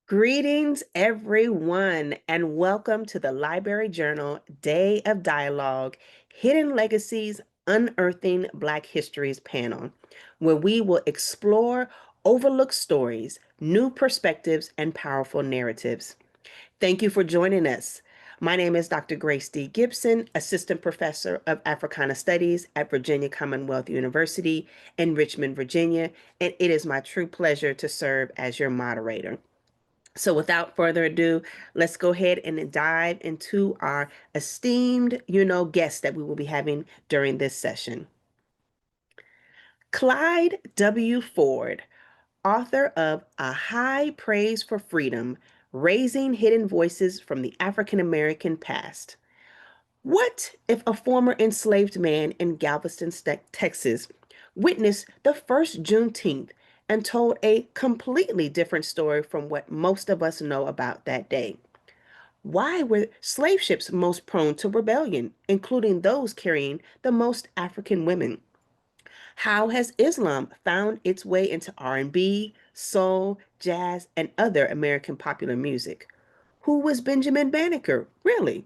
Greetings, everyone, and welcome to the Library Journal Day of Dialogue Hidden Legacies Unearthing Black Histories panel, where we will explore overlooked stories, new perspectives, and powerful narratives. Thank you for joining us. My name is Dr. Grace D. Gipson, Assistant Professor of Africana Studies at Virginia Commonwealth University in Richmond, Virginia, and it is my true pleasure to serve as your moderator. So without further ado, let's go ahead and dive into our esteemed, guests that we will be having during this session. Clyde W. Ford, author of A High Praise for Freedom, Raising Hidden Voices from the African American Past. What if a former enslaved man in Galveston, Texas, witnessed the first Juneteenth and told a completely different story from what most of us know about that day? Why were slave ships most prone to rebellion, including those carrying the most African women? How has Islam found its way into R&B, soul, jazz, and other American popular music? Who was Benjamin Banneker, really?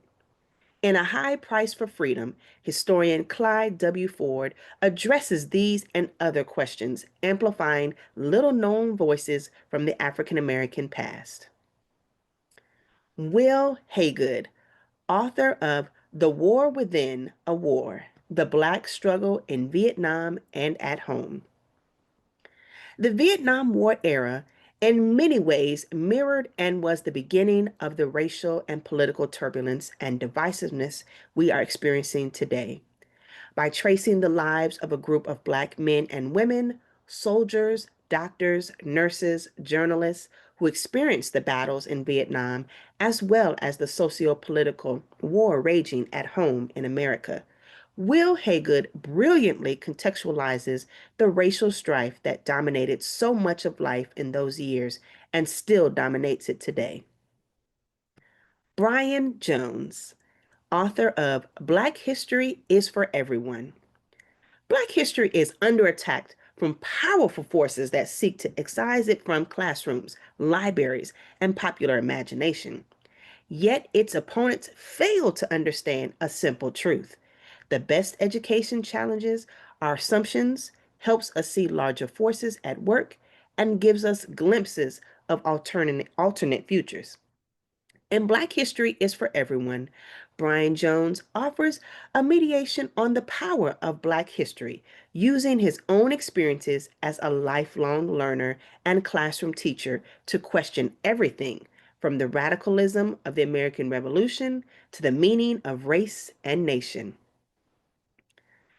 In A High Price for Freedom, historian Clyde W. Ford addresses these and other questions, amplifying little-known voices from the African American past. Will Haygood, author of The War Within a War, The Black Struggle in Vietnam and at Home. The Vietnam War era, in many ways, mirrored and was the beginning of the racial and political turbulence and divisiveness we are experiencing today. By tracing the lives of a group of Black men and women, soldiers, doctors, nurses, journalists who experienced the battles in Vietnam, as well as the socio-political war raging at home in America. Will Haygood brilliantly contextualizes the racial strife that dominated so much of life in those years and still dominates it today. Brian Jones, author of Black History is for Everyone. Black history is under attack from powerful forces that seek to excise it from classrooms, libraries, and popular imagination. Yet its opponents fail to understand a simple truth. The best education challenges our assumptions, helps us see larger forces at work, and gives us glimpses of alternate futures. And Black History is for Everyone, Brian Jones offers a mediation on the power of Black history, using his own experiences as a lifelong learner and classroom teacher to question everything from the radicalism of the American Revolution to the meaning of race and nation.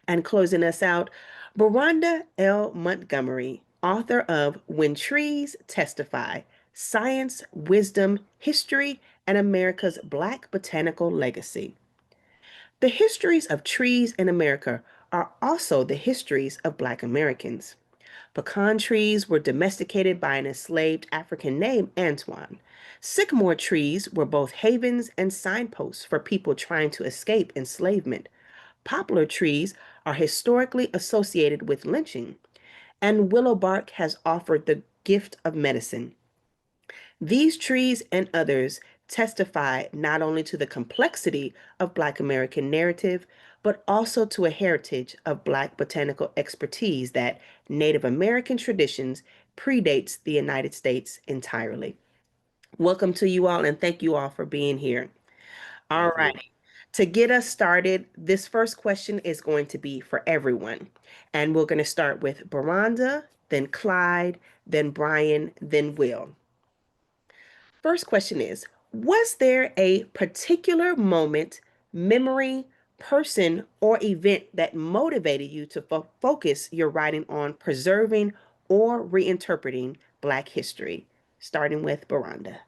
And closing us out, Beronda L. Montgomery, author of When Trees Testify, Science, Wisdom, History, and America's Black Botanical Legacy. The histories of trees in America are also the histories of Black Americans. Pecan trees were domesticated by an enslaved African named Antoine. Sycamore trees were both havens and signposts for people trying to escape enslavement. Poplar trees are historically associated with lynching, and willow bark has offered the gift of medicine. These trees and others testify not only to the complexity of Black American narrative, but also to a heritage of Black botanical expertise that Native American traditions predates the United States entirely. Welcome to you all, and thank you all for being here. All Thank you. right. To get us started, this first question is going to be for everyone. And we're going to start with Beronda, then Clyde, then Brian, then Will. First question is, was there a particular moment, memory, person, or event that motivated you to focus your writing on preserving or reinterpreting Black history? Starting with Beronda.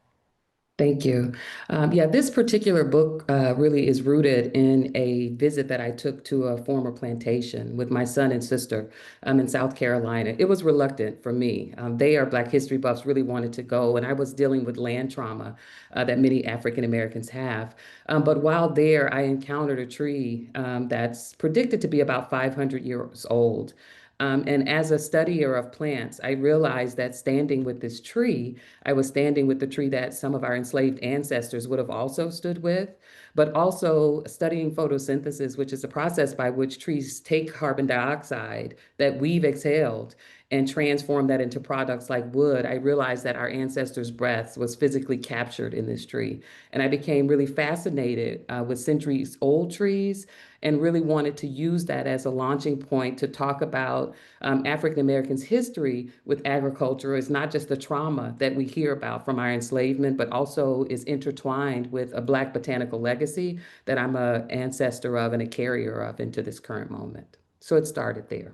Thank you. Yeah, this particular book really is rooted in a visit that I took to a former plantation with my son and sister in South Carolina. It was reluctant for me. They are Black history buffs, really wanted to go, and I was dealing with land trauma that many African Americans have. But while there, I encountered a tree that's predicted to be about 500 years old. And as a studier of plants, I realized that standing with this tree, I was standing with the tree that some of our enslaved ancestors would have also stood with, but also studying photosynthesis, which is a process by which trees take carbon dioxide that we've exhaled and transform that into products like wood. I realized that our ancestors' breaths was physically captured in this tree. And I became really fascinated with centuries old trees and really wanted to use that as a launching point to talk about African Americans' history with agriculture. Is not just the trauma that we hear about from our enslavement, but also is intertwined with a Black botanical legacy that I'm an ancestor of and a carrier of into this current moment. So it started there.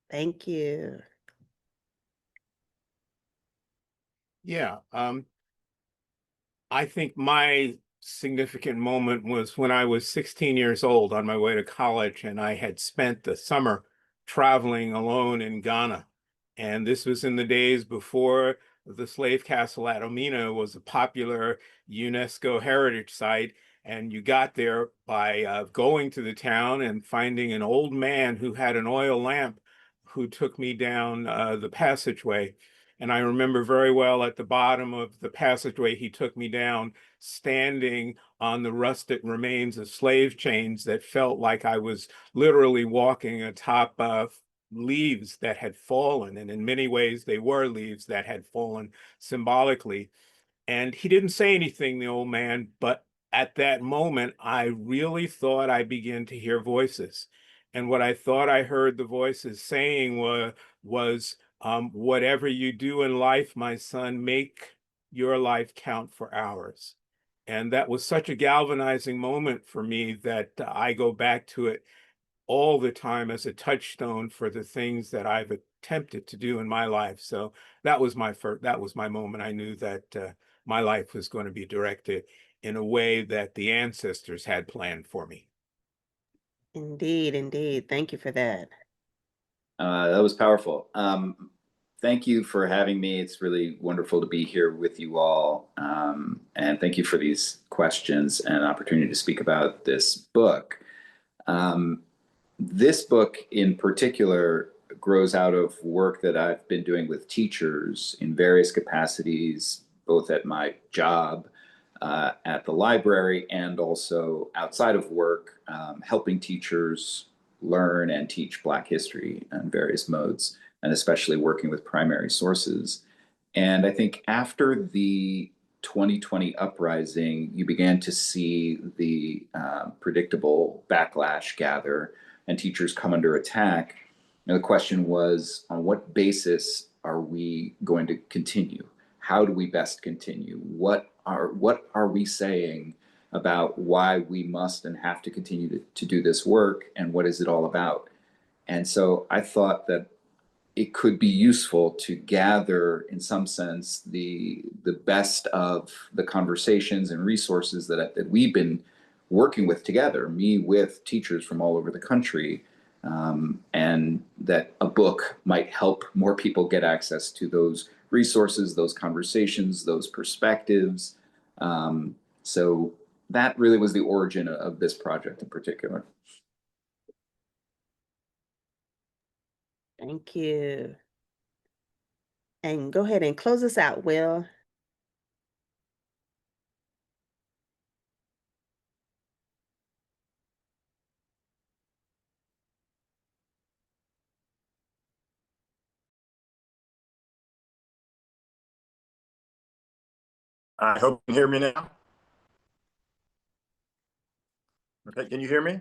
Thank you. Yeah, I think my significant moment was when I was 16 years old on my way to college, and I had spent the summer traveling alone in Ghana. And this was in the days before the slave castle at Omina was a popular UNESCO heritage site. And you got there by going to the town and finding an old man who had an oil lamp who took me down the passageway. And I remember very well at the bottom of the passageway he took me down, standing on the rusted remains of slave chains that felt like I was literally walking atop leaves that had fallen. And in many ways, they were leaves that had fallen symbolically. And he didn't say anything, the old man, but at that moment, I really thought I began to hear voices. And what I thought I heard the voices saying was whatever you do in life, my son, make your life count for ours. And that was such a galvanizing moment for me that I go back to it all the time as a touchstone for the things that I've attempted to do in my life. So that was my moment. I knew that my life was going to be directed in a way that the ancestors had planned for me. Indeed, indeed. Thank you for that. That was powerful. Thank you for having me. It's really wonderful to be here with you all. And thank you for these questions and opportunity to speak about this book. This book in particular grows out of work that I've been doing with teachers in various capacities, both at my job at the library and also outside of work, helping teachers learn and teach Black history in various modes, and especially working with primary sources. And I think after the 2020 uprising, you began to see the predictable backlash gather and teachers come under attack. And the question was, on what basis are we going to continue? How do we best continue? What are we saying about why we must and have to continue to do this work, and what is it all about? And so I thought that it could be useful to gather, in some sense, the best of the conversations and resources that we've been working with together, me with teachers from all over the country, and that a book might help more people get access to those resources, those conversations, those perspectives. So that really was the origin of this project in particular. Thank you. And go ahead and close us out, Will. I hope you can hear me now. Okay, can you hear me?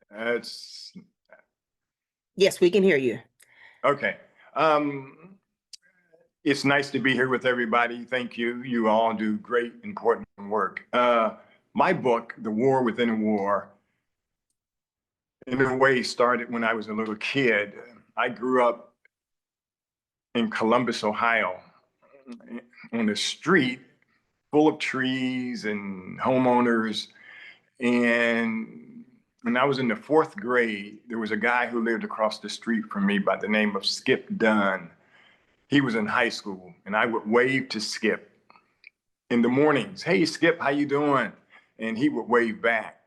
It's Yes, we can hear you. okay. It's nice to be here with everybody. Thank you. You all do great, important work. My book, The War Within a War, in a way started when I was a little kid. I grew up in Columbus, Ohio, on a street full of trees and homeowners. And when I was in the fourth grade, there was a guy who lived across the street from me by the name of Skip Dunn. He was in high school, and I would wave to Skip in the mornings. Hey, Skip, how you doing? And he would wave back.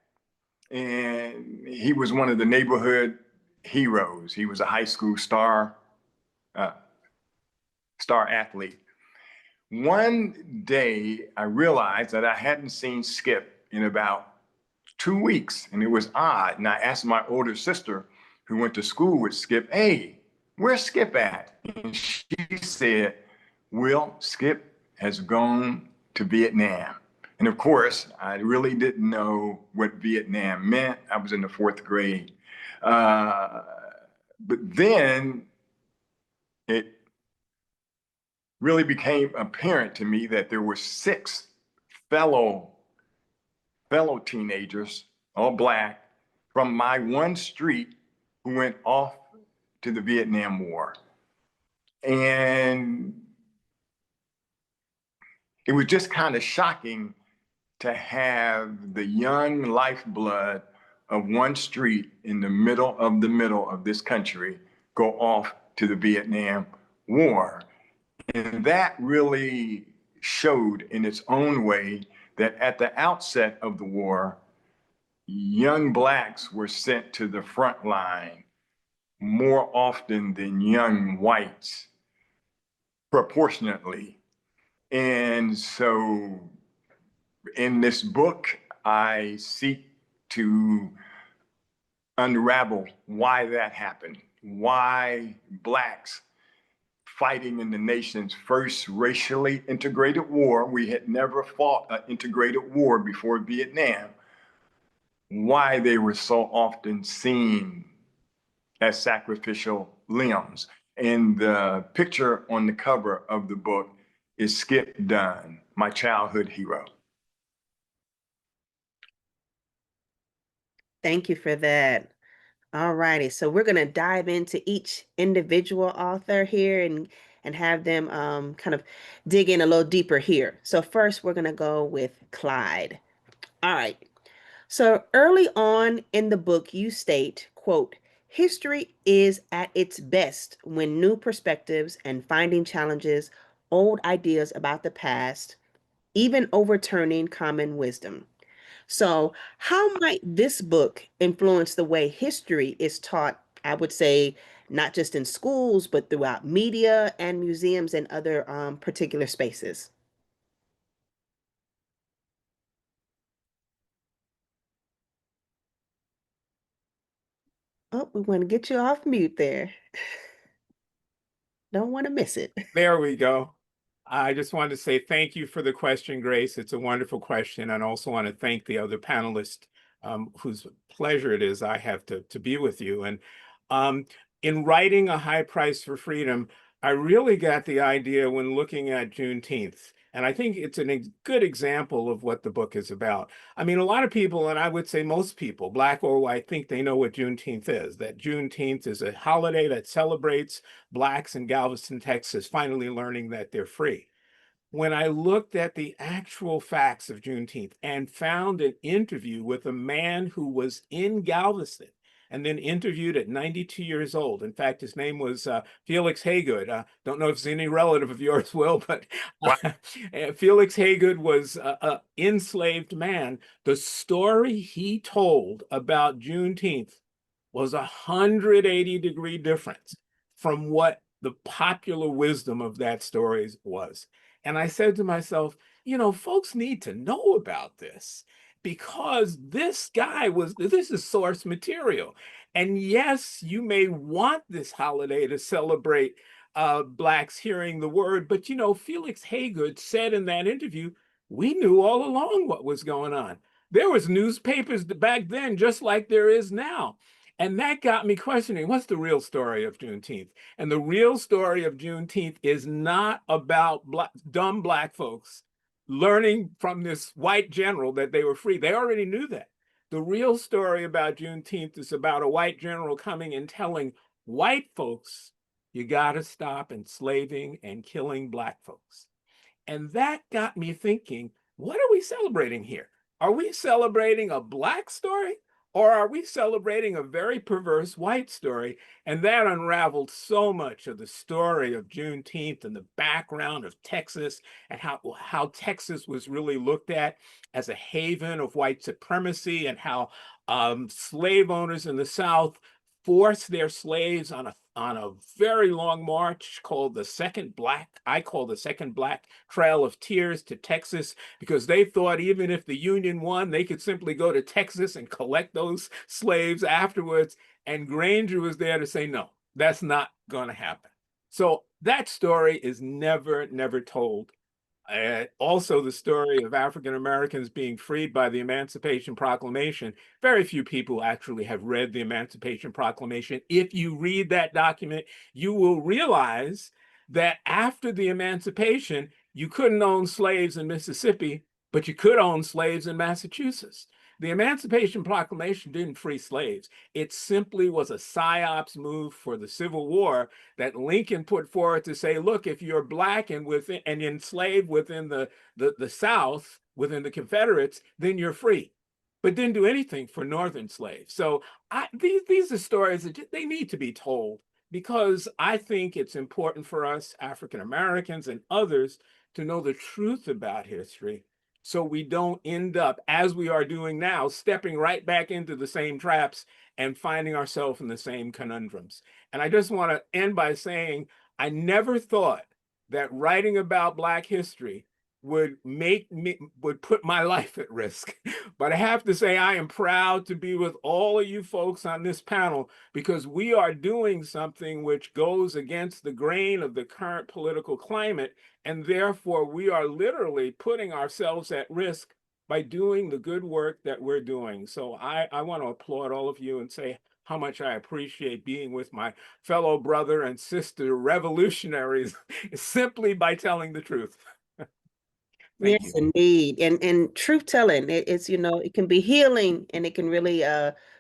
and he was one of the neighborhood heroes. He was a high school uh, star athlete. One day, I realized that I hadn't seen Skip in about 2 weeks, and it was odd. And I asked my older sister, who went to school with Skip, "Hey, where's Skip at?" And she said, "Will, Skip has gone to Vietnam." And of course, I really didn't know what Vietnam meant. I was in the fourth grade. But then it really became apparent to me that there were six fellow teenagers, all Black, from my one street who went off to the Vietnam War. And it was just kind of shocking to have the young lifeblood of one street in the middle of this country go off to the Vietnam War. And that really showed in its own way that at the outset of the war, young Blacks were sent to the front line more often than young whites, proportionately. And so in this book, I seek to unravel why that happened, why Blacks fighting in the nation's first racially integrated war. We had never fought an integrated war before Vietnam. Why they were so often seen as sacrificial limbs. And the picture on the cover of the book is Skip Dunn, my childhood hero. Thank you for that. All righty. So we're going to dive into each individual author here and have them kind of dig in a little deeper here. So first, we're going to go with Clyde. All right. So early on in the book, you state, quote, "History is at its best when new perspectives and finding challenges, old ideas about the past, even overturning common wisdom." So, how might this book influence the way history is taught? I would say not just in schools, but throughout media and museums and other particular spaces. Oh, we want to get you off mute there. Don't want to miss it. There we go. I just wanted to say thank you for the question, Grace. It's a wonderful question. And I also want to thank the other panelists whose pleasure it is I have to be with you. And in writing A High Price for Freedom, I really got the idea when looking at Juneteenth. And I think it's a good example of what the book is about. I mean, a lot of people, and I would say most people, Black or white, think they know what Juneteenth is, that Juneteenth is a holiday that celebrates Blacks in Galveston, Texas, finally learning that they're free. When I looked at the actual facts of Juneteenth and found an interview with a man who was in Galveston and then interviewed at 92 years old. In fact, his name was Felix Haygood. Don't know if it's any relative of yours, Will, but Felix Haygood was an enslaved man. The story he told about Juneteenth was 180-degree difference from what the popular wisdom of that story was. And I said to myself, you know, folks need to know about this because this is source material. And yes, you may want this holiday to celebrate Blacks hearing the word, but you know, Felix Haygood said in that interview, we knew all along what was going on. There was newspapers back then, just like there is now. And that got me questioning, what's the real story of Juneteenth? And the real story of Juneteenth is not about dumb Black folks learning from this white general that they were free. They already knew that. The real story about Juneteenth is about a white general coming and telling white folks, you got to stop enslaving and killing Black folks. And that got me thinking, what are we celebrating here? Are we celebrating a Black story Or are we celebrating a very perverse white story? And that unraveled so much of the story of Juneteenth and the background of Texas, and how Texas was really looked at as a haven of white supremacy, and how slave owners in the South forced their slaves on a very long march called the Second Black, I call the Second Black Trail of Tears, to Texas, because they thought even if the Union won, they could simply go to Texas and collect those slaves afterwards. And Granger was there to say, no, that's not going to happen. So that story is never told. Also, the story of African Americans being freed by the Emancipation Proclamation. Very few people actually have read the Emancipation Proclamation. If you read that document, you will realize that after the Emancipation, you couldn't own slaves in Mississippi, but you could own slaves in Massachusetts. The Emancipation Proclamation didn't free slaves. It simply was a psyops move for the Civil War that Lincoln put forward to say, look, if you're Black and enslaved within the South, within the Confederates, then you're free. But didn't do anything for Northern slaves. So these are stories that they need to be told, because I think it's important for us, African Americans and others, to know the truth about history, so we don't end up, as we are doing now, stepping right back into the same traps and finding ourselves in the same conundrums. And I just want to end by saying, I never thought that writing about Black history would put my life at risk. But I have to say, I am proud to be with all of you folks on this panel, because we are doing something which goes against the grain of the current political climate. And therefore, we are literally putting ourselves at risk by doing the good work that we're doing. So I want to applaud all of you and say how much I appreciate being with my fellow brother and sister revolutionaries simply by telling the truth. Thank Yes, you. indeed. And truth telling, it's, it can be healing, and it can really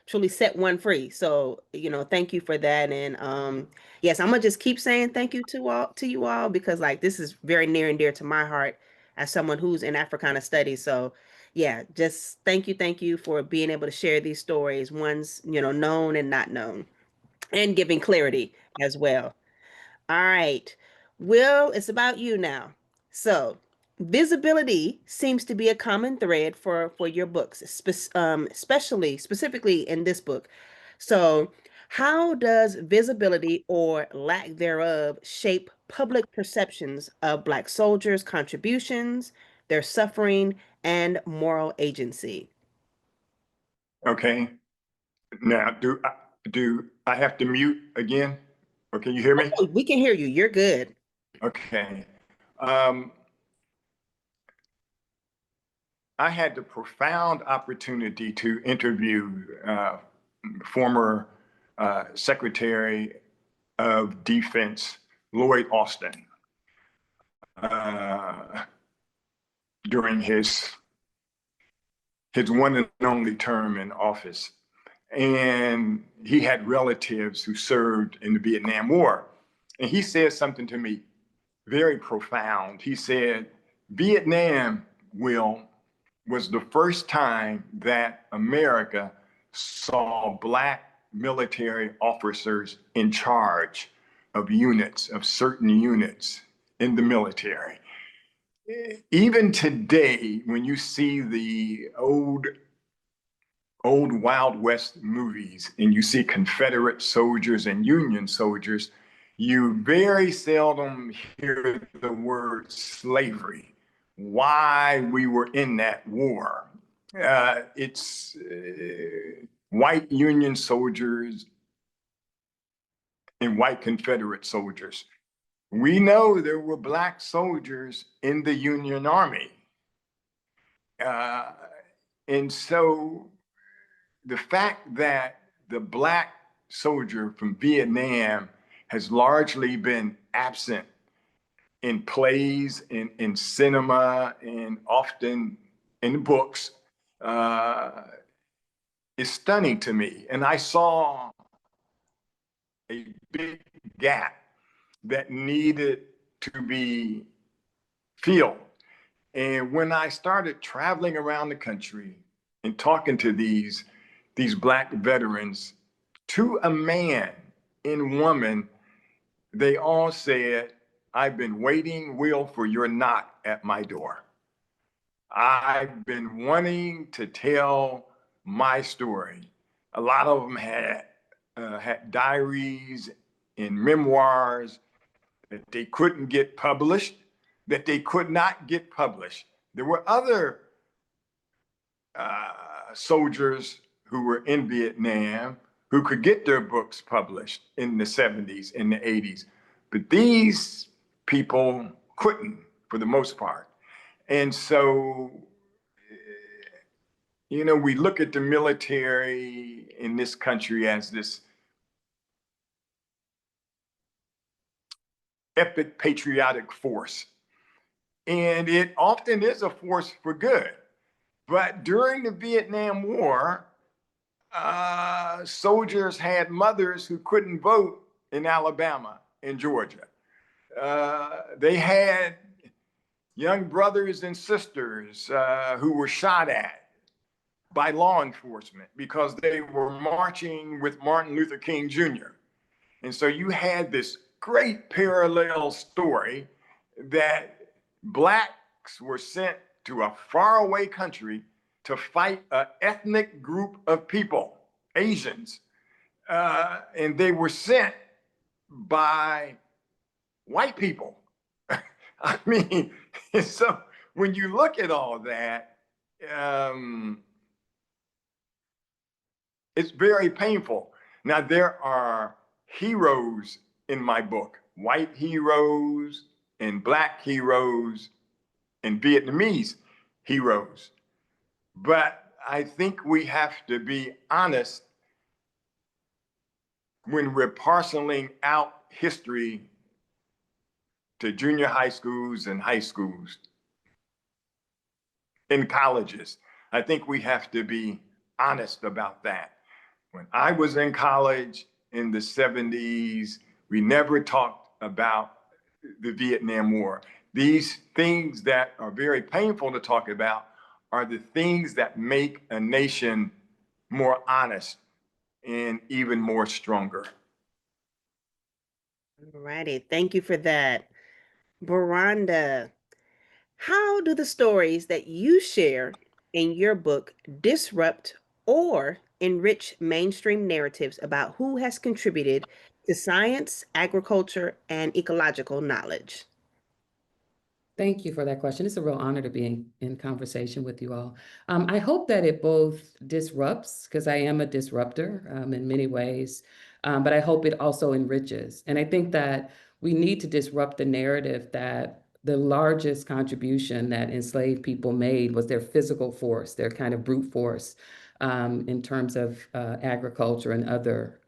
truly set one free. So, thank you for that. And yes, I'm gonna just keep saying thank you to you all, because like this is very near and dear to my heart as someone who's in Africana studies. So yeah, just thank you for being able to share these stories, ones, known and not known, and giving clarity as well. All right. Will, it's about you now. So, visibility seems to be a common thread for your books, especially specifically in this book. So, how does visibility or lack thereof shape public perceptions of Black soldiers' contributions, their suffering, and moral agency? Okay. Now, do I have to mute again? Or can you hear me? Oh, we can hear you. You're good. Okay. Um, I had the profound opportunity to interview former Secretary of Defense Lloyd Austin uh, during his one and only term in office. And he had relatives who served in the Vietnam War. And he said something to me very profound. He said, Vietnam, Will, was the first time that America saw Black military officers in charge of units, of certain units in the military. Even today, when you see the old Wild West movies and you see Confederate soldiers and Union soldiers, you very seldom hear the word slavery, why we were in that war. It's white Union soldiers and white Confederate soldiers. We know there were Black soldiers in the Union Army. Uh, and so the fact that the Black soldier from Vietnam has largely been absent in plays, in cinema, and often in books is stunning to me. And I saw a big gap that needed to be filled. And when I started traveling around the country and talking to these these Black veterans, to a man and woman, they all said, "I've been waiting, Will, for your knock at my door. I've been wanting to tell my story." A lot of them had diaries and memoirs that they couldn't get published, that they could not get published. There were other soldiers who were in Vietnam who could get their books published in the 70s, in the 80s. But these people couldn't, for the most part. And so, you know, we look at the military in this country as this epic patriotic force. And it often is a force for good. But during the Vietnam War, soldiers had mothers who couldn't vote in Alabama and Georgia. They had young brothers and sisters who were shot at by law enforcement because they were marching with Martin Luther King Jr. And so you had this great parallel story that Blacks were sent to a faraway country to fight an ethnic group of people, Asians, and they were sent by white people. I mean, so when you look at all that, it's very painful. Now, there are heroes in my book, white heroes and Black heroes and Vietnamese heroes. But I think we have to be honest when we're parceling out history to junior high schools and high schools, in colleges. I think we have to be honest about that. When I was in college in the 70s, we never talked about the Vietnam War. These things that are very painful to talk about are the things that make a nation more honest and even more stronger. All righty. Thank you for that. Beronda, how do the stories that you share in your book disrupt or enrich mainstream narratives about who has contributed to science, agriculture, and ecological knowledge? Thank you for that question. It's a real honor to be in conversation with you all. I hope that it both disrupts, because I am a disruptor in many ways, but I hope it also enriches. And I think that we need to disrupt the narrative that the largest contribution that enslaved people made was their physical force, their kind of brute force in terms of agriculture and other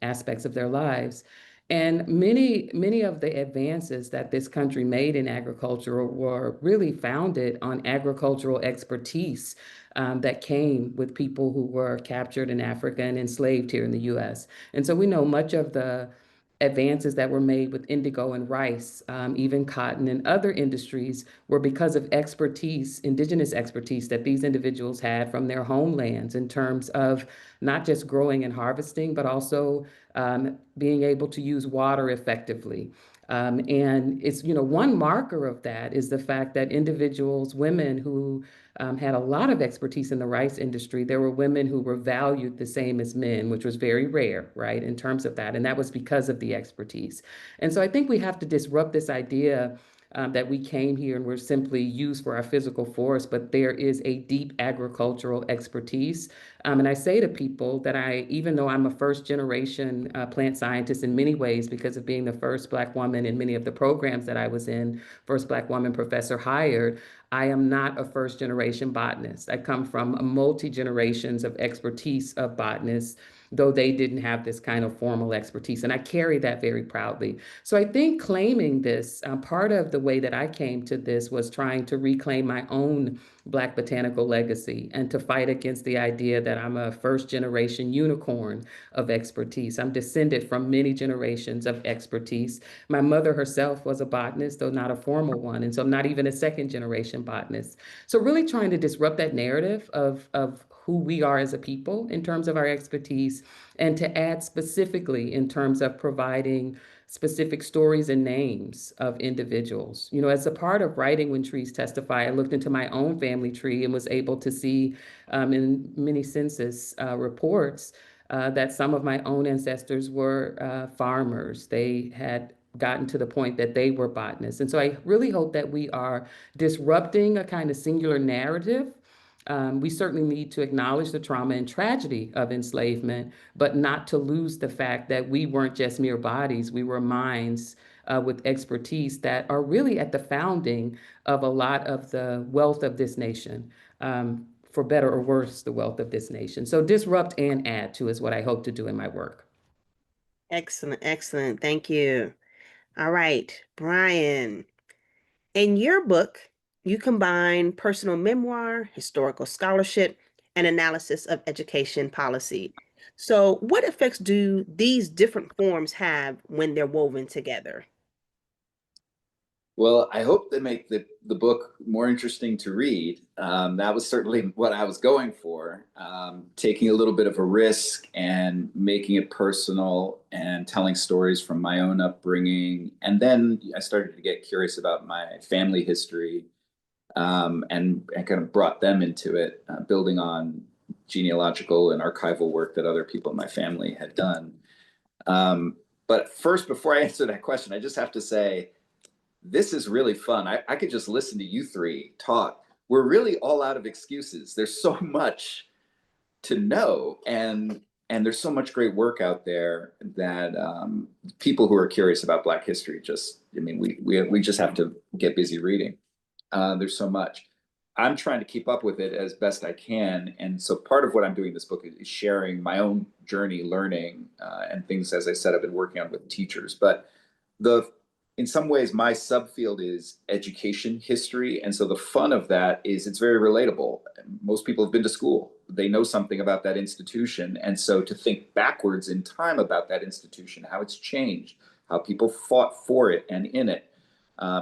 aspects of their lives. And many of the advances that this country made in agriculture were really founded on agricultural expertise that came with people who were captured in Africa and enslaved here in the US. And so we know much of the advances that were made with indigo and rice, even cotton and other industries, were because of expertise, indigenous expertise that these individuals had from their homelands in terms of not just growing and harvesting, but also being able to use water effectively. And it's, you know, one marker of that is the fact that individuals, women who had a lot of expertise in the rice industry, there were women who were valued the same as men, which was very rare, right, in terms of that. And that was because of the expertise. And so I think we have to disrupt this idea that we came here and we're simply used for our physical force, but there is a deep agricultural expertise. And I say to people that even though I'm a first generation plant scientist in many ways because of being the first Black woman in many of the programs that I was in, first Black woman professor hired, I am not a first generation botanist. I come from multi-generations of expertise of botanists, though they didn't have this kind of formal expertise. And I carry that very proudly. So I think claiming this, part of the way that I came to this was trying to reclaim my own Black botanical legacy and to fight against the idea that I'm a first generation unicorn of expertise. I'm descended from many generations of expertise. My mother herself was a botanist, though not a formal one. And so I'm not even a second generation botanist. So really trying to disrupt that narrative of who we are as a people in terms of our expertise, and to add specifically in terms of providing specific stories and names of individuals. You know, as a part of writing When Trees Testify, I looked into my own family tree and was able to see in many census reports that some of my own ancestors were farmers. They had gotten to the point that they were botanists. And so I really hope that we are disrupting a kind of singular narrative. We certainly need to acknowledge the trauma and tragedy of enslavement, but not to lose the fact that we weren't just mere bodies, we were minds with expertise that are really at the founding of a lot of the wealth of this nation. For better or worse, the wealth of this nation. So disrupt and add to is what I hope to do in my work. Excellent, excellent. Thank you. All right, Brian. In your book, you combine personal memoir, historical scholarship, and analysis of education policy. So, what effects do these different forms have when they're woven together? Well, I hope they make the book more interesting to read. That was certainly what I was going for, taking a little bit of a risk and making it personal and telling stories from my own upbringing. And then I started to get curious about my family history, and kind of brought them into it, building on genealogical and archival work that other people in my family had done. But first, before I answer that question, I just have to say, this is really fun. I could just listen to you three talk. We're really all out of excuses. There's so much to know, and there's so much great work out there that people who are curious about Black history just, I mean, we just have to get busy reading. There's so much. I'm trying to keep up with it as best I can, and so part of what I'm doing in this book is sharing my own journey, learning, and things. As I said, I've been working on with teachers, but in some ways, my subfield is education history. And so the fun of that is it's very relatable. Most people have been to school. They know something about that institution. And so to think backwards in time about that institution, how it's changed, how people fought for it and in it,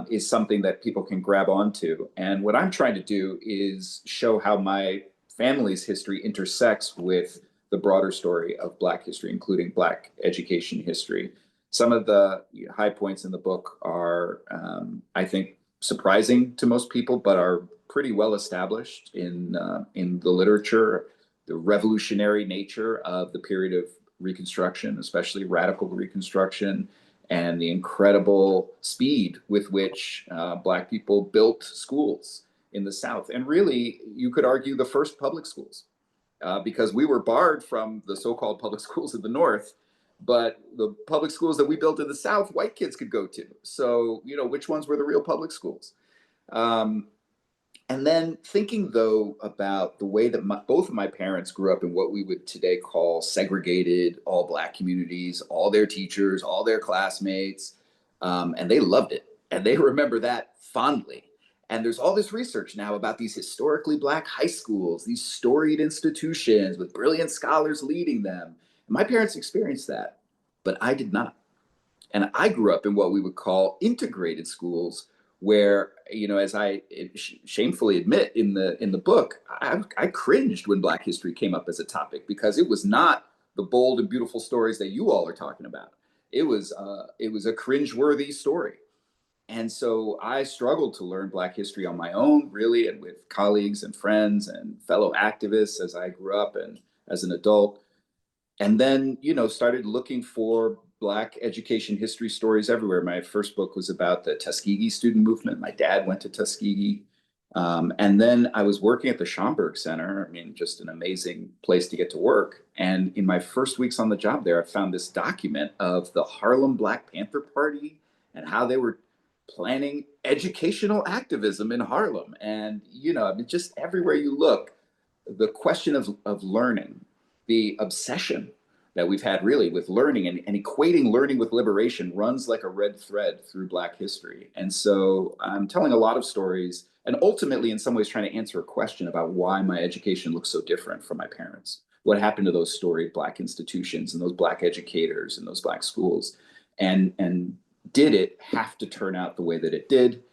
is something that people can grab onto. And what I'm trying to do is show how my family's history intersects with the broader story of Black history, including Black education history. Some of the high points in the book are, I think, surprising to most people, but are pretty well established in the literature. The revolutionary nature of the period of Reconstruction, especially radical Reconstruction, and the incredible speed with which Black people built schools in the South. And really, you could argue the first public schools, because we were barred from the so-called public schools in the North. But the public schools that we built in the South, white kids could go to. So, you know, which ones were the real public schools? And then thinking, though, about the way that both of my parents grew up in what we would today call segregated, all Black communities, all their teachers, all their classmates, and they loved it. And they remember that fondly. And there's all this research now about these historically Black high schools, these storied institutions with brilliant scholars leading them. My parents experienced that, but I did not. And I grew up in what we would call integrated schools, where, you know, as I shamefully admit in the book, I cringed when Black history came up as a topic, because it was not the bold and beautiful stories that you all are talking about. It was a cringeworthy story. And so I struggled to learn Black history on my own, really, and with colleagues and friends and fellow activists as I grew up and as an adult. And then, you know, started looking for Black education history stories everywhere. My first book was about the Tuskegee student movement. My dad went to Tuskegee. And then I was working at the Schomburg Center. I mean, just an amazing place to get to work. And in my first weeks on the job there, I found this document of the Harlem Black Panther Party and how they were planning educational activism in Harlem. And, you know, I mean, just everywhere you look, the question of learning, the obsession that we've had really with learning and equating learning with liberation runs like a red thread through Black history. And so I'm telling a lot of stories and ultimately in some ways trying to answer a question about why my education looks so different from my parents. What happened to those storied Black institutions and those Black educators and those Black schools? And did it have to turn out the way that it did?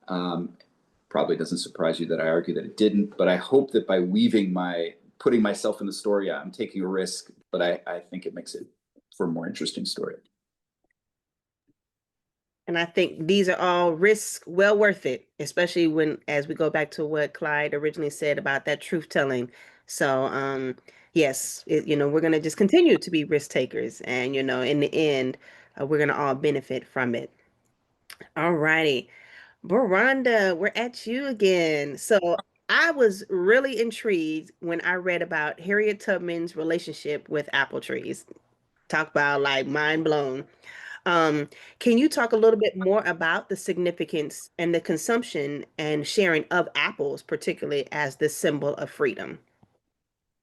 Probably doesn't surprise you that I argue that it didn't, but I hope that by weaving my putting myself in the story. I'm taking a risk, but I think it makes it for a more interesting story. And I think these are all risks well worth it, especially when, as we go back to what Clyde originally said about that truth telling. So, yes, we're going to just continue to be risk takers. And, in the end, we're going to all benefit from it. All righty. Beronda, we're at you again. So I was really intrigued when I read about Harriet Tubman's relationship with apple trees. Talk about like mind blown. Um, can you talk a little bit more about the significance and the consumption and sharing of apples, particularly as the symbol of freedom?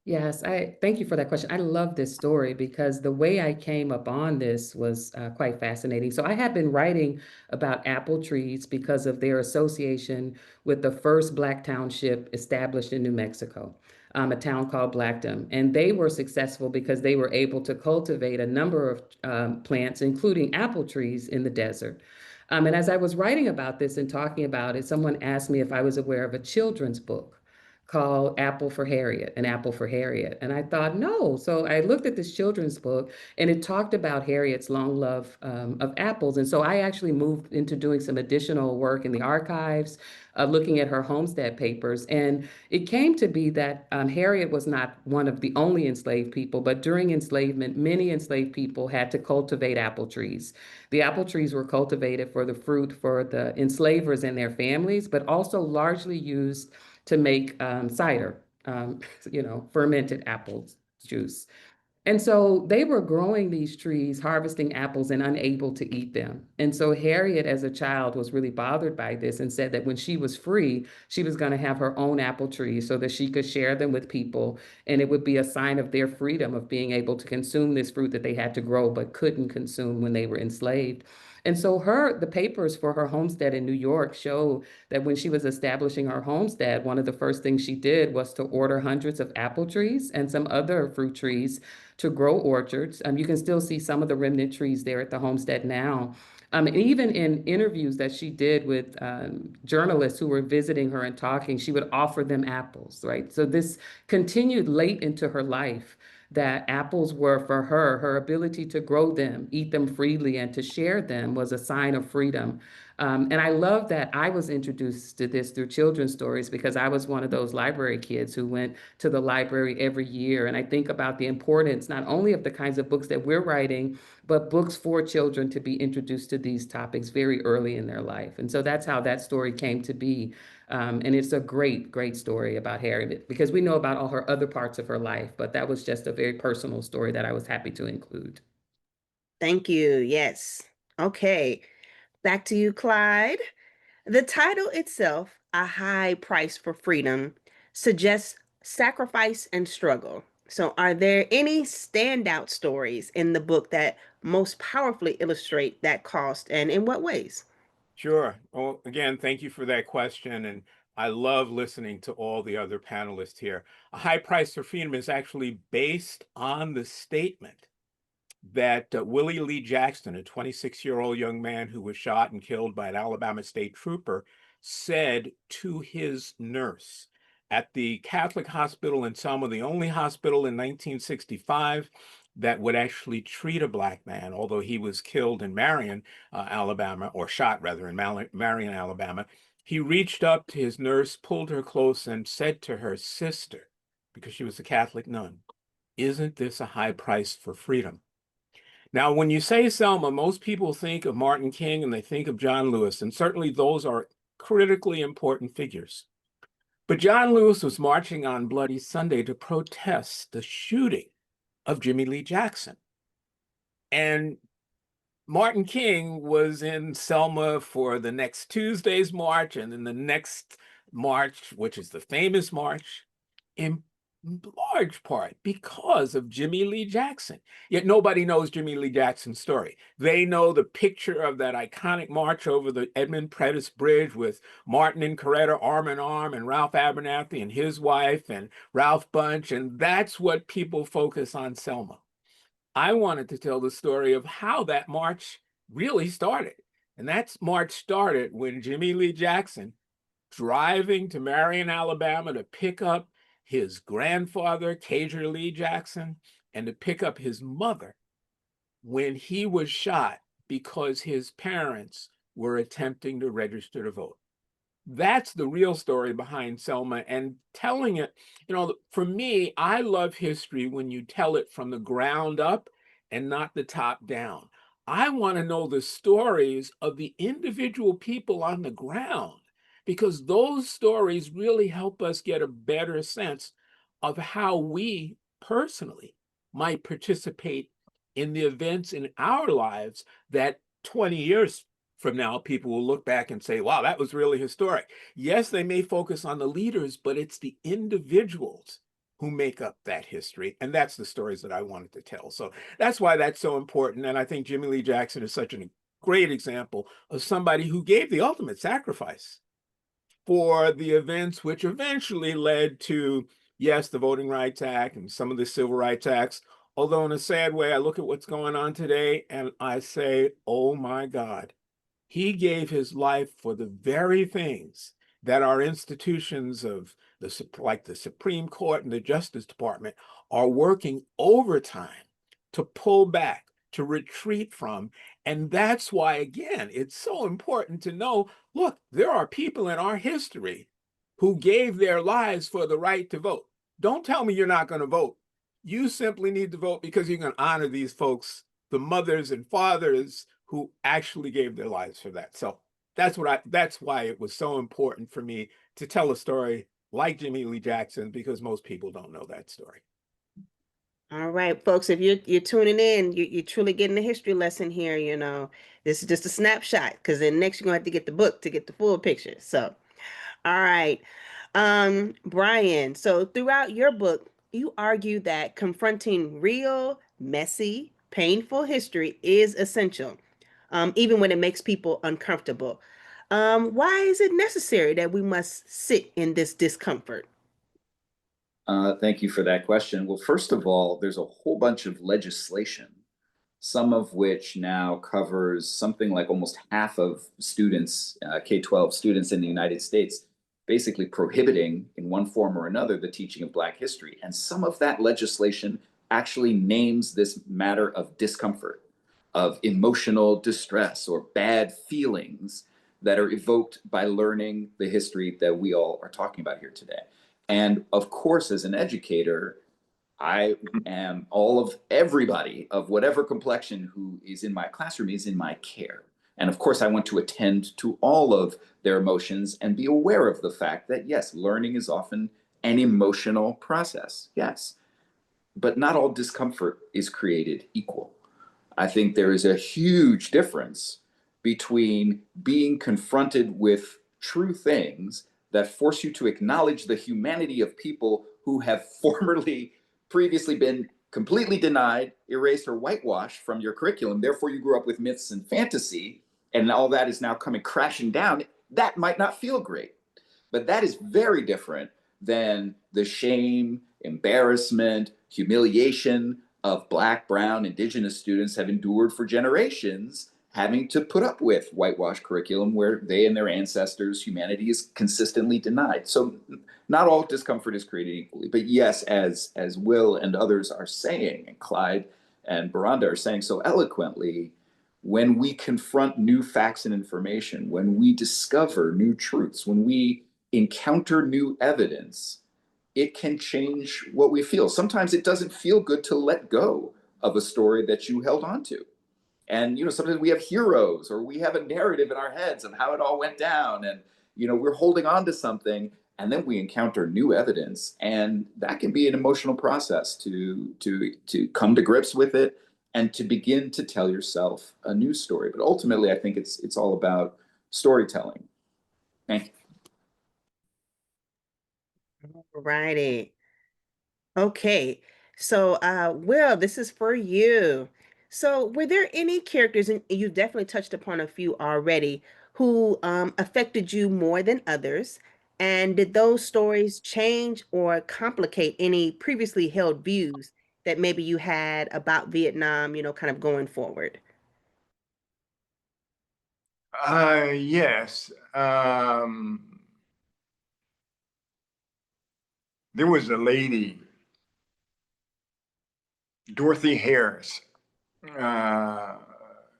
Yes, I thank you for that question. I love this story because the way I came up on this was quite fascinating. So I had been writing about apple trees because of their association with the first Black township established in New Mexico, a town called Blackdom. And they were successful because they were able to cultivate a number of plants, including apple trees in the desert. And as I was writing about this and talking about it, someone asked me if I was aware of a children's book called Apple for Harriet, An Apple for Harriet. And I thought, no. So I looked at this children's book and it talked about Harriet's long love of apples. And so I actually moved into doing some additional work in the archives, looking at her homestead papers. And it came to be that Harriet was not one of the only enslaved people, but during enslavement, many enslaved people had to cultivate apple trees. The apple trees were cultivated for the fruit for the enslavers and their families, but also largely used to make cider, fermented apple juice. And so they were growing these trees, harvesting apples, and unable to eat them. And so Harriet, as a child, was really bothered by this and said that when she was free, she was going to have her own apple trees so that she could share them with people. And it would be a sign of their freedom of being able to consume this fruit that they had to grow but couldn't consume when they were enslaved. And so the papers for her homestead in New York show that when she was establishing her homestead, one of the first things she did was to order hundreds of apple trees and some other fruit trees to grow orchards. You can still see some of the remnant trees there at the homestead now. And even in interviews that she did with journalists who were visiting her and talking, she would offer them apples, right? So this continued late into her life, that apples were for her ability to grow them, eat them freely, and to share them was a sign of freedom. And I love that I was introduced to this through children's stories because I was one of those library kids who went to the library every year. And I think about the importance not only of the kinds of books that we're writing, but books for children to be introduced to these topics very early in their life. And so that's how that story came to be. And it's a great, great story about Harriet because we know about all her other parts of her life, but that was just a very personal story that I was happy to include. Thank you. Yes. Okay. Back to you, Clyde. The title itself, A High Price for Freedom, suggests sacrifice and struggle. So, are there any standout stories in the book that most powerfully illustrate that cost, and in what ways? Sure. Well, again, thank you for that question. And I love listening to all the other panelists here. A High Price for Freedom is actually based on the statement that Willie Lee Jackson, a 26-year-old young man who was shot and killed by an Alabama state trooper, said to his nurse at the Catholic hospital in Selma, the only hospital in 1965 that would actually treat a Black man, although he was killed in Marion, Alabama, or shot rather in Marion, Alabama. He reached up to his nurse, pulled her close, and said to her, "Sister," because she was a Catholic nun, "isn't this a high price for freedom?" Now, when you say Selma, most people think of Martin King and they think of John Lewis, and certainly those are critically important figures. But John Lewis was marching on Bloody Sunday to protest the shooting of Jimmy Lee Jackson. And Martin King was in Selma for the next Tuesday's march, and then the next march, which is the famous march, in large part because of Jimmy Lee Jackson. Yet nobody knows Jimmy Lee Jackson's story. They know the picture of that iconic march over the Edmund Pettus Bridge with Martin and Coretta arm in arm, and Ralph Abernathy and his wife and Ralph Bunche, and that's what people focus on Selma. I wanted to tell the story of how that march really started. And that march started when Jimmy Lee Jackson, driving to Marion, Alabama to pick up his grandfather, Cager Lee Jackson, and to pick up his mother when he was shot because his parents were attempting to register to vote. That's the real story behind Selma, and telling it, for me, I love history when you tell it from the ground up and not the top down. I want to know the stories of the individual people on the ground, because those stories really help us get a better sense of how we personally might participate in the events in our lives that 20 years from now, people will look back and say, wow, that was really historic. Yes, they may focus on the leaders, but it's the individuals who make up that history. And that's the stories that I wanted to tell. So that's why that's so important. And I think Jimmy Lee Jackson is such a great example of somebody who gave the ultimate sacrifice for the events which eventually led to, yes, the Voting Rights Act and some of the Civil Rights Acts. Although in a sad way, I look at what's going on today and I say, oh my God. He gave his life for the very things that our institutions of like the Supreme Court and the Justice Department are working overtime to pull back, to retreat from. And that's why, again, it's so important to know, look, there are people in our history who gave their lives for the right to vote. Don't tell me you're not going to vote. You simply need to vote because you're going to honor these folks, the mothers and fathers who actually gave their lives for that. So that's why it was so important for me to tell a story like Jimmy Lee Jackson, because most people don't know that story. All right, folks, if you're tuning in, you're truly getting a history lesson here. This is just a snapshot, because then next you're gonna have to get the book to get the full picture. So, all right, Brian. So throughout your book, you argue that confronting real, messy, painful history is essential, even when it makes people uncomfortable. Why is it necessary that we must sit in this discomfort? Thank you for that question. Well, first of all, there's a whole bunch of legislation, some of which now covers something like almost half of students, K-12 students in the United States, basically prohibiting in one form or another the teaching of Black history. And some of that legislation actually names this matter of discomfort, of emotional distress or bad feelings that are evoked by learning the history that we all are talking about here today. And of course, as an educator, I am all of everybody of whatever complexion who is in my classroom is in my care. And of course, I want to attend to all of their emotions and be aware of the fact that, yes, learning is often an emotional process. Yes. But not all discomfort is created equal. I think there is a huge difference between being confronted with true things that force you to acknowledge the humanity of people who have previously been completely denied, erased, or whitewashed from your curriculum. Therefore, you grew up with myths and fantasy, and all that is now coming crashing down. That might not feel great, but that is very different than the shame, embarrassment, humiliation of Black, Brown, Indigenous students have endured for generations, having to put up with whitewashed curriculum where they and their ancestors' humanity is consistently denied. So not all discomfort is created equally. But yes, as Will and others are saying, and Clyde and Beronda are saying so eloquently, when we confront new facts and information, when we discover new truths, when we encounter new evidence, it can change what we feel. Sometimes it doesn't feel good to let go of a story that you held on to. And, sometimes we have heroes or we have a narrative in our heads of how it all went down. And, we're holding on to something and then we encounter new evidence. And that can be an emotional process to come to grips with it and to begin to tell yourself a new story. But ultimately, I think it's all about storytelling. Thank you. All righty. Okay. So, Will, this is for you. So, were there any characters, and you definitely touched upon a few already, who affected you more than others? And did those stories change or complicate any previously held views that maybe you had about Vietnam, kind of going forward? Yes. there was a lady, Dorothy Harris,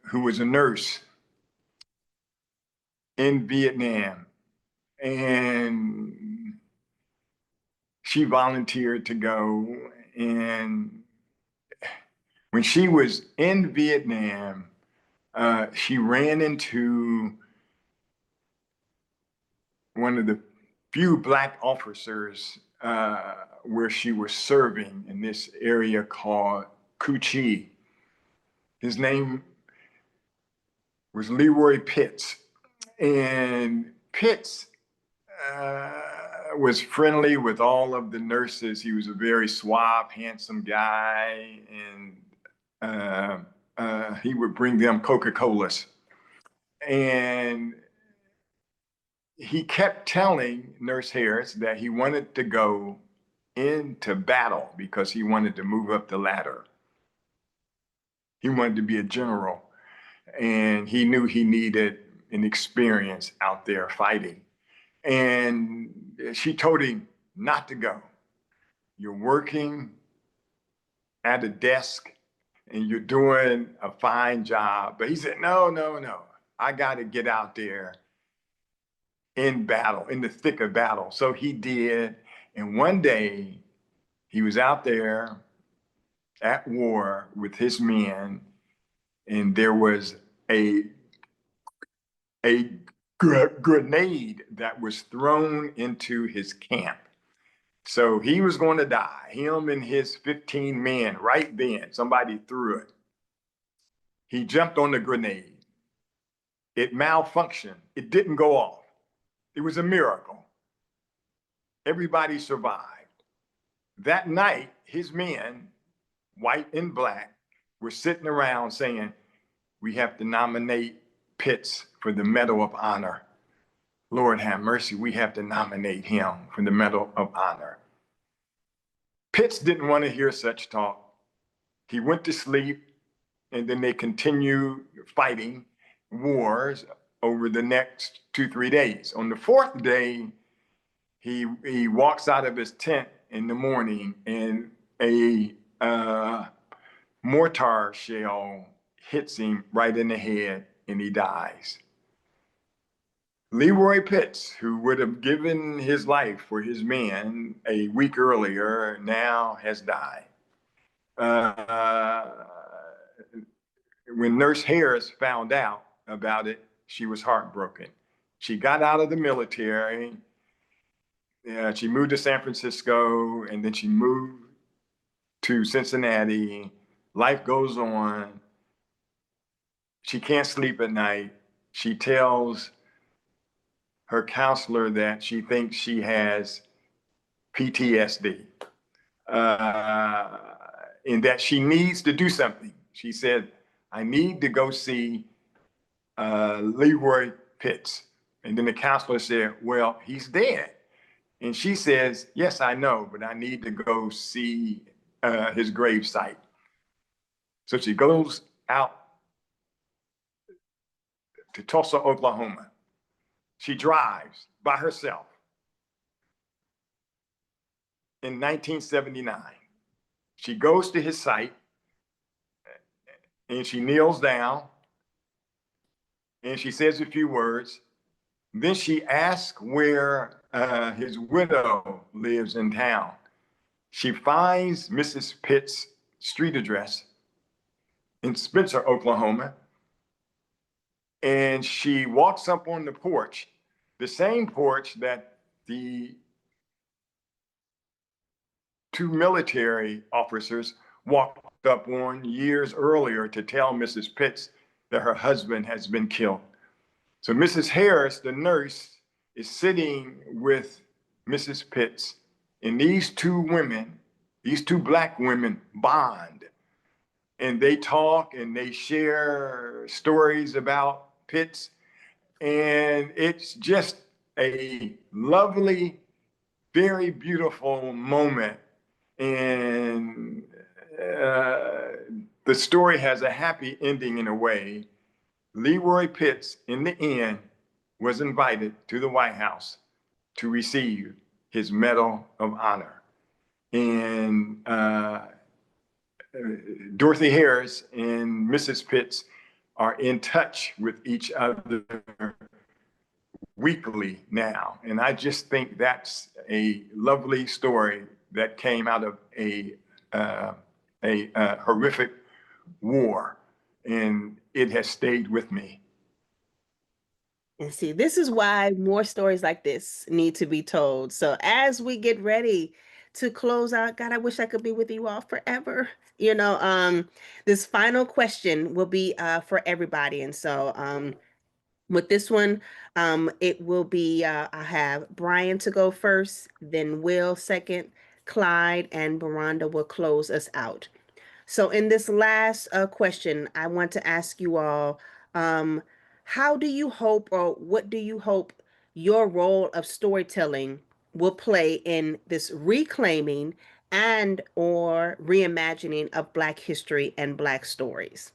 who was a nurse in Vietnam, and she volunteered to go. And when she was in Vietnam, she ran into one of the few Black officers where she was serving in this area called Cu Chi. His name was Leroy Pitts. And Pitts was friendly with all of the nurses. He was a very suave, handsome guy, and he would bring them Coca-Colas. And he kept telling Nurse Harris that he wanted to go into battle because he wanted to move up the ladder. He wanted to be a general, and he knew he needed an experience out there fighting. And she told him not to go. You're working at a desk and you're doing a fine job. But he said, no, no, no. I got to get out there in battle, in the thick of battle. So he did. And one day he was out there at war with his men, and there was a grenade that was thrown into his camp. So he was going to die, him and his 15 men right then. Somebody threw it. He jumped on the grenade. It malfunctioned. It didn't go off. It was a miracle. Everybody survived. That night, his men, white and Black, were sitting around saying, we have to nominate Pitts for the Medal of Honor. Lord have mercy, we have to nominate him for the Medal of Honor. Pitts didn't want to hear such talk. He went to sleep, and then they continued fighting wars over the next 2-3 days. On the fourth day, he walks out of his tent in the morning, and a mortar shell hits him right in the head, and he dies. Leroy Pitts, who would have given his life for his men a week earlier, now has died. When Nurse Harris found out about it, she was heartbroken. She got out of the military. She moved to San Francisco, and then she moved to Cincinnati. Life goes on. She can't sleep at night. She tells her counselor that she thinks she has PTSD, and that she needs to do something. She said, I need to go see Leroy Pitts. And then the counselor said, well, he's dead. And she says, yes, I know, but I need to go see his gravesite. So she goes out to Tulsa, Oklahoma. She drives by herself in 1979. She goes to his site and she kneels down and she says a few words. Then she asks where his widow lives in town. She finds Mrs. Pitt's street address in Spencer, Oklahoma. And she walks up on the porch, the same porch that the two military officers walked up on years earlier to tell Mrs. Pitts that her husband has been killed. So Mrs. Harris, the nurse, is sitting with Mrs. Pitts, and these two women, these two Black women, bond. And they talk and they share stories about Pitts. And it's just a lovely, very beautiful moment. And the story has a happy ending in a way. Leroy Pitts, in the end, was invited to the White House to receive his Medal of Honor. and Dorothy Harris and Mrs. Pitts are in touch with each other weekly now. And I just think that's a lovely story that came out of a horrific war, and it has stayed with me. And see, this is why more stories like this need to be told. So as we get ready to close out, God, I wish I could be with you all forever. This final question will be for everybody. And so with this one, it will be I have Brian to go first, then Will second, Clyde, and Beronda will close us out. So in this last question, I want to ask you all, um, how do you hope, or what do you hope your role of storytelling will play in this reclaiming and or reimagining of Black history and Black stories?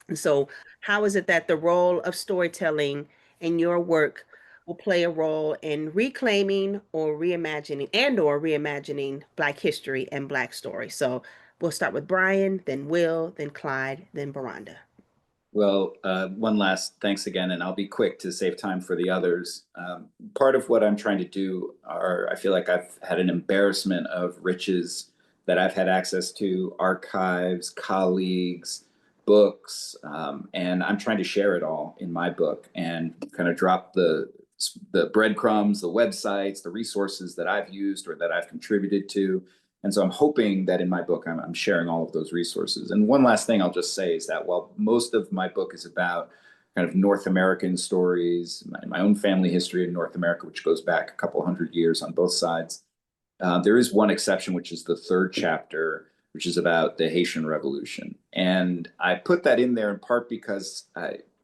And so how is it that the role of storytelling in your work will play a role in reclaiming or reimagining and or reimagining Black history and Black story? So we'll start with Brian, then Will, then Clyde, then Beronda. Well, one last thanks again, and I'll be quick to save time for the others. Part of what I'm trying to do I feel like I've had an embarrassment of riches that I've had access to, archives, colleagues, books, and I'm trying to share it all in my book and kind of drop the breadcrumbs, the websites, the resources that I've used or that I've contributed to. And so I'm hoping that in my book, I'm sharing all of those resources. And one last thing I'll just say is that while most of my book is about kind of North American stories, my own family history in North America, which goes back a couple hundred years on both sides, there is one exception, which is the third chapter, which is about the Haitian Revolution. And I put that in there in part because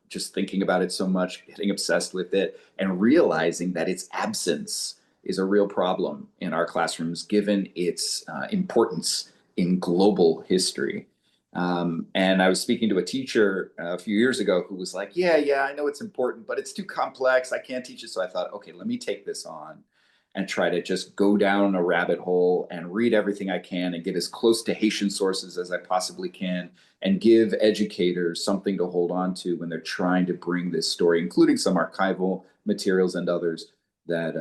just thinking about it so much, getting obsessed with it, and realizing that its absence is a real problem in our classrooms, given its importance in global history. And I was speaking to a teacher a few years ago who was like, yeah, I know it's important, but it's too complex. I can't teach it. So I thought, okay, let me take this on and try to just go down a rabbit hole and read everything I can and get as close to Haitian sources as I possibly can and give educators something to hold on to when they're trying to bring this story, including some archival materials and others that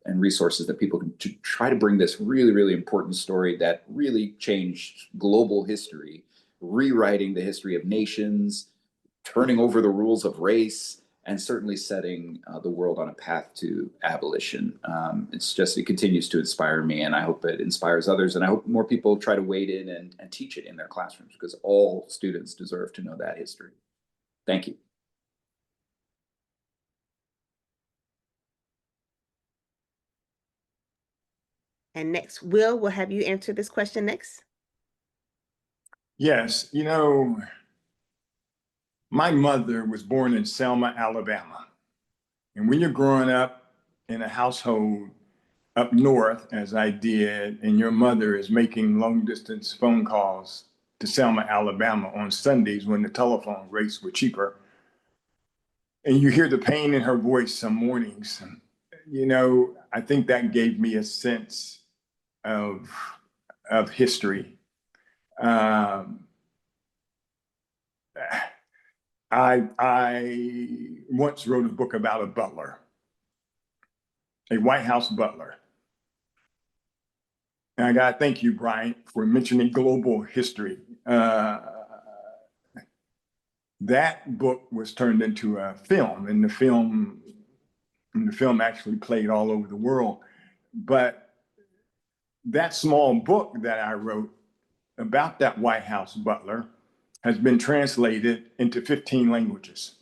and resources that people can try to bring this really, really important story that really changed global history, rewriting the history of nations, turning over the rules of race, and certainly setting the world on a path to abolition. It continues to inspire me, and I hope it inspires others. And I hope more people try to wade in and teach it in their classrooms, because all students deserve to know that history. Thank you. And next, Will, we'll have you answer this question next. Yes, my mother was born in Selma, Alabama. And when you're growing up in a household up north, as I did, and your mother is making long distance phone calls to Selma, Alabama on Sundays when the telephone rates were cheaper, and you hear the pain in her voice some mornings, I think that gave me a sense of history. I once wrote a book about a butler, a White House butler. And I got to thank you, Brian, for mentioning global history. That book was turned into a film, and the film actually played all over the world. But that small book that I wrote about that White House butler has been translated into 15 languages.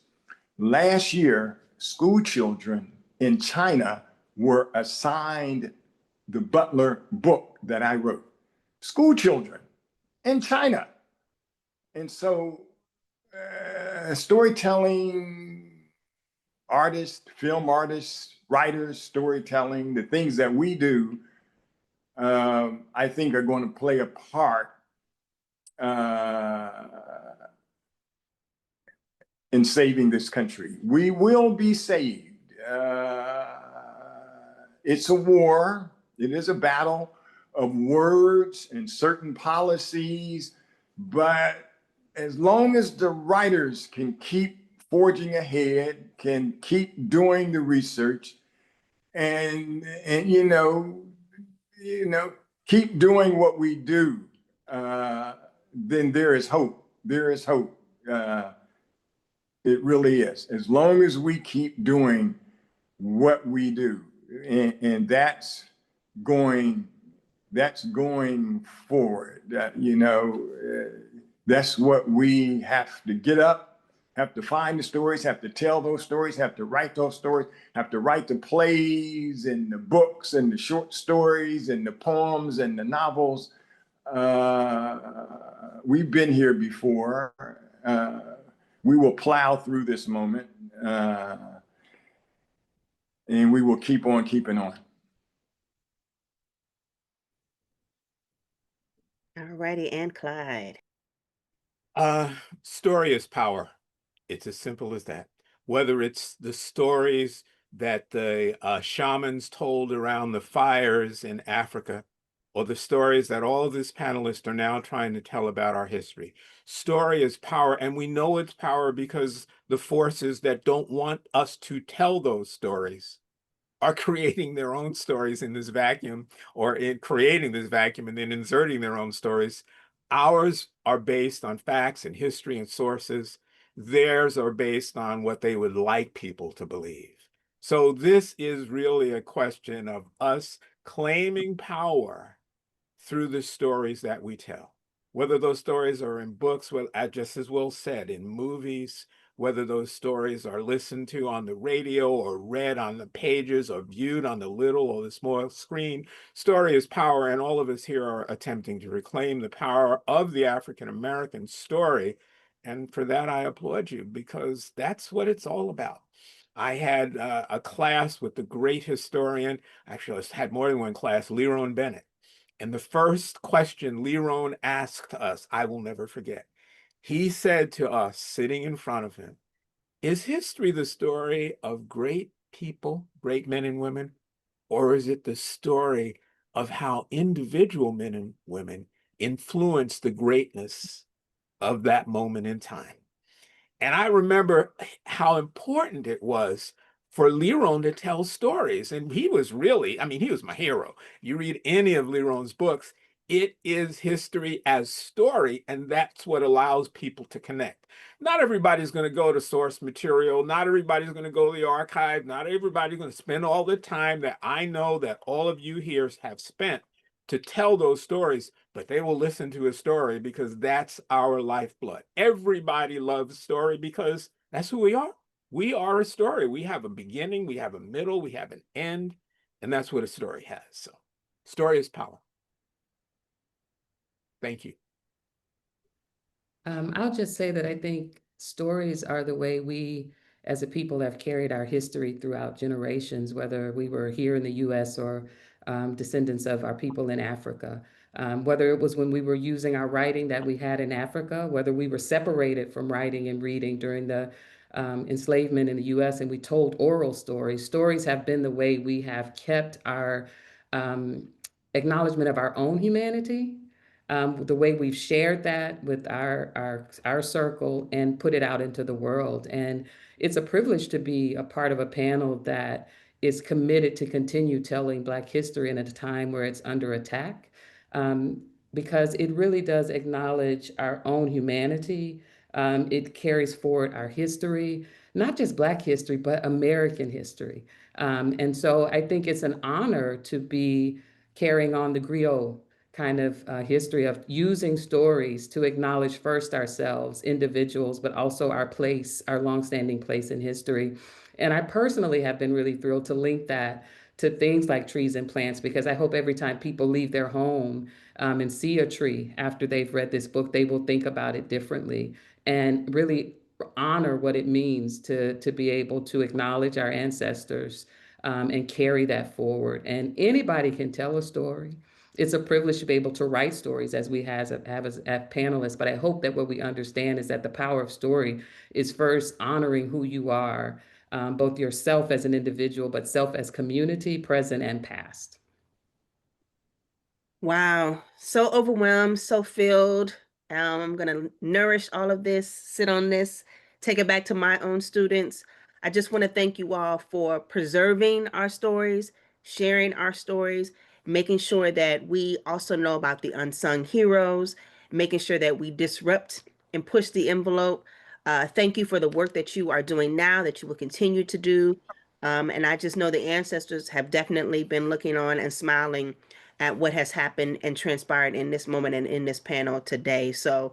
Last year, school children in China were assigned the Butler book that I wrote. School children in China. And so storytelling, artists, film artists, writers, storytelling, the things that we do, I think are going to play a part in saving this country. We will be saved. It's a war. It is a battle of words and certain policies, but as long as the writers can keep forging ahead, can keep doing the research, and keep doing what we do, then there is hope. There is hope. It really is. As long as we keep doing what we do, and going that's going forward. That's what we have to get up, have to find the stories, have to tell those stories, have to write those stories, have to write the plays and the books and the short stories and the poems and the novels. We've been here before. We will plow through this moment, and we will keep on keeping on. All righty, and Clyde. Story is power. It's as simple as that. Whether it's the stories that the shamans told around the fires in Africa, or the stories that all of these panelists are now trying to tell about our history. Story is power, and we know it's power because the forces that don't want us to tell those stories are creating their own stories in this vacuum, or in creating this vacuum and then inserting their own stories. Ours are based on facts and history and sources. Theirs are based on what they would like people to believe. So this is really a question of us claiming power through the stories that we tell. Whether those stories are in books, well, just as Will said, in movies, whether those stories are listened to on the radio or read on the pages or viewed on the little or the small screen, story is power, and all of us here are attempting to reclaim the power of the African American story. And for that, I applaud you, because that's what it's all about. I had a class with the great historian, actually I had more than one class, Leron Bennett. And the first question Leron asked us, I will never forget. He said to us, sitting in front of him, is history the story of great people, great men and women, or is it the story of how individual men and women influence the greatness of that moment in time? And I remember how important it was for Leron to tell stories. And he was really, he was my hero. You read any of Leron's books, it is history as story, and that's what allows people to connect. Not everybody's going to go to source material. Not everybody's going to go to the archive. Not everybody's going to spend all the time that I know that all of you here have spent to tell those stories, but they will listen to a story because that's our lifeblood. Everybody loves story because that's who we are. We are a story. We have a beginning, we have a middle, we have an end, and that's what a story has. So story is power. Thank you. I'll just say that I think stories are the way we, as a people, have carried our history throughout generations, whether we were here in the US or descendants of our people in Africa. Whether it was when we were using our writing that we had in Africa, whether we were separated from writing and reading during the enslavement in the US and we told oral stories. Stories have been the way we have kept our acknowledgement of our own humanity, the way we've shared that with our circle and put it out into the world. And it's a privilege to be a part of a panel that is committed to continue telling Black history in a time where it's under attack, because it really does acknowledge our own humanity. It carries forward our history, not just Black history, but American history. And so I think it's an honor to be carrying on the griot kind of history of using stories to acknowledge first ourselves, individuals, but also our place, our longstanding place in history. And I personally have been really thrilled to link that to things like trees and plants, because I hope every time people leave their home and see a tree after they've read this book, they will think about it differently and really honor what it means to be able to acknowledge our ancestors and carry that forward. And anybody can tell a story. It's a privilege to be able to write stories as we have as panelists, but I hope that what we understand is that the power of story is first honoring who you are, both yourself as an individual, but self as community, present and past. Wow, so overwhelmed, so filled. I'm gonna nourish all of this, sit on this, take it back to my own students. I just want to thank you all for preserving our stories, sharing our stories, making sure that we also know about the unsung heroes, making sure that we disrupt and push the envelope. Thank you for the work that you are doing now, that you will continue to do. And I just know the ancestors have definitely been looking on and smiling at what has happened and transpired in this moment and in this panel today. So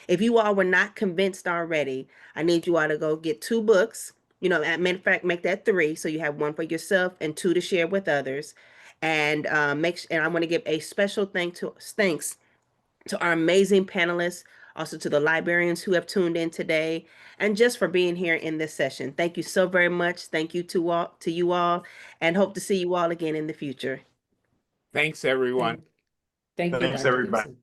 if you all were not convinced already, I need you all to go get 2 books. You know, as a matter of fact, make that 3. So you have 1 for yourself and 2 to share with others. And and I want to give a special thanks to our amazing panelists, also to the librarians who have tuned in today, and just for being here in this session. Thank you so very much. Thank you to you all, and hope to see you all again in the future. Thanks, everyone. Thank you, Thanks, Dr. everybody. Gipson.